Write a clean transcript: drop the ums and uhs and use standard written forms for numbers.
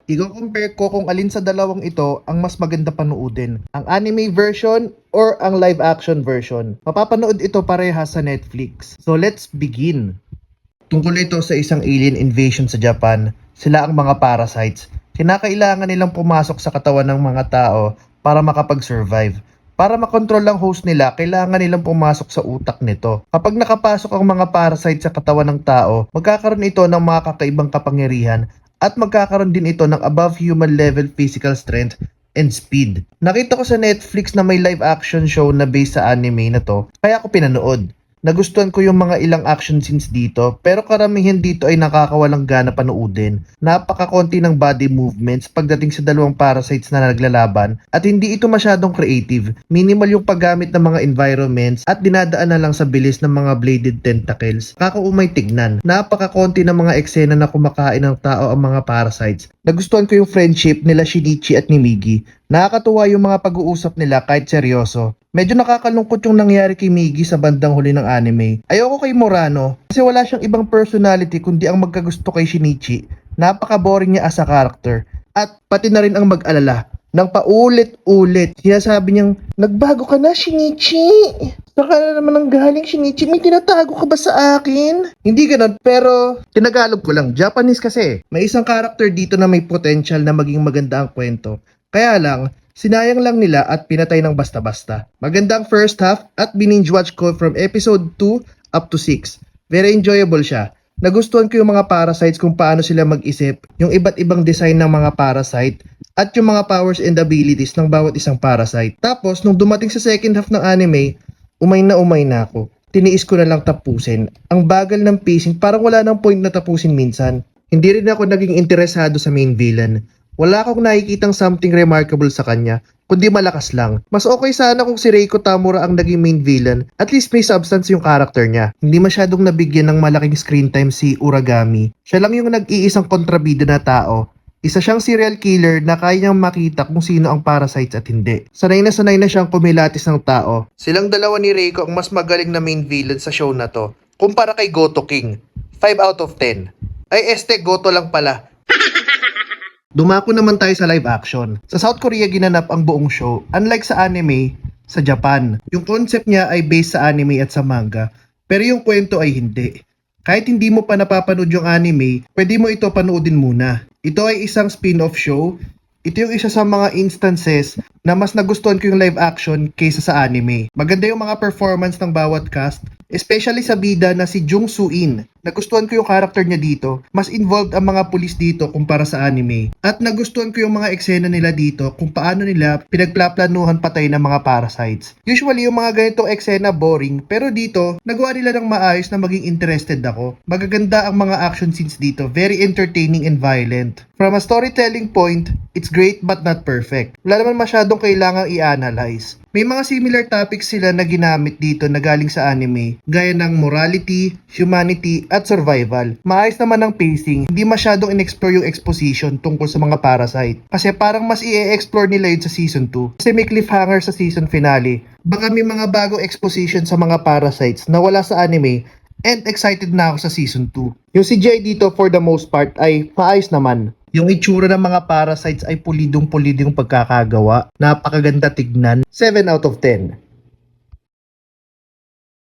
I-compare ko kung alin sa dalawang ito ang mas maganda panoodin. Ang anime version or ang live action version. Mapapanood ito parehas sa Netflix. So let's begin. Tungkol ito sa isang alien invasion sa Japan. Sila ang mga parasites. Kinakailangan nilang pumasok sa katawan ng mga tao para makapag-survive. Para makontrol ang host nila, kailangan nilang pumasok sa utak nito. Kapag nakapasok ang mga parasite sa katawan ng tao, magkakaroon ito ng mga kakaibang kapangyarihan at magkakaroon din ito ng above human level physical strength and speed. Nakita ko sa Netflix na may live action show na based sa anime na to, kaya ako pinanood. Nagustuhan ko yung mga ilang action scenes dito, pero karamihan dito ay nakakawalang gana panoodin. Napakakonti ng body movements pagdating sa dalawang parasites na naglalaban at hindi ito masyadong creative. Minimal yung paggamit ng mga environments at dinadaan na lang sa bilis ng mga bladed tentacles. Kakaumay tignan. Napakakonti ng mga eksena na kumakain ng tao ang mga parasites. Nagustuhan ko yung friendship nila Shinichi at ni Migi. Nakakatuwa yung mga pag-uusap nila kahit seryoso. Medyo nakakalungkot yung nangyari kay Migi sa bandang huli ng anime. Ayoko kay Murano kasi wala siyang ibang personality kundi ang magkagusto kay Shinichi. Napaka-boring niya as a character. At pati na rin ang mag-alala. Nang paulit-ulit, sinasabi niyang, "Nagbago ka na, Shinichi. Saka na naman ang galing, Shinichi. May tinatago ka ba sa akin?" Hindi ganun, pero tinagalog ko lang. Japanese kasi. May isang character dito na may potential na maging maganda ang kwento. Kaya lang, sinayang lang nila at pinatay ng basta-basta. Maganda ang first half at bininge watch ko from episode 2 up to 6. Very enjoyable siya. Nagustuhan ko yung mga parasites kung paano sila mag-isip, yung iba't ibang design ng mga parasite, at yung mga powers and abilities ng bawat isang parasite. Tapos, nung dumating sa second half ng anime, umay na ako. Tiniis ko na lang tapusin. Ang bagal ng pacing, parang wala nang point na tapusin minsan. Hindi rin ako naging interesado sa main villain. Wala akong nakikitang something remarkable sa kanya, kundi malakas lang. Mas okay sana kung si Reiko Tamura ang naging main villain, at least may substance yung character niya. Hindi masyadong nabigyan ng malaking screen time si Uragami. Siya lang yung nag-iisang kontrabida na tao. Isa siyang serial killer na kaya niyang makita kung sino ang parasites at hindi. Sanay na siyang kumilatis ng tao. Silang dalawa ni Reiko ang mas magaling na main villain sa show na to, kumpara kay Goto King. 5 out of 10. Ay Goto lang pala. Dumako naman tayo sa live action. Sa South Korea ginanap ang buong show, unlike sa anime, sa Japan. Yung concept niya ay based sa anime at sa manga, pero yung kwento ay hindi. Kahit hindi mo pa napapanood yung anime, pwede mo ito panoodin muna. Ito ay isang spin-off show. Ito yung isa sa mga instances na mas nagustuhan ko yung live action kaysa sa anime. Maganda yung mga performance ng bawat cast, especially sa bida na si Jung Soo-in. Nagustuhan ko yung character niya dito. Mas involved ang mga pulis dito kumpara sa anime. At nagustuhan ko yung mga eksena nila dito kung paano nila pinagplaplanuhan patay ng mga parasites. Usually yung mga ganitong eksena boring, pero dito nagawa nila ng maayos na maging interested ako. Magaganda ang mga action scenes dito, very entertaining and violent. From a storytelling point, it's great but not perfect. Wala naman masyadong kailangang i-analyze. May mga similar topics sila na ginamit dito na galing sa anime, gaya ng morality, humanity, at survival. Maayos naman ang pacing, hindi masyadong in-explore yung exposition tungkol sa mga parasite. Kasi parang mas i-explore nila yun sa season 2. Kasi may cliffhanger sa season finale. Baka may mga bagong exposition sa mga parasites na wala sa anime, and excited na ako sa season 2. Yung CGI dito for the most part ay maayos naman. Yung itsura ng mga parasites ay pulidong-pulidong pagkakagawa. Napakaganda tignan. 7 out of 10.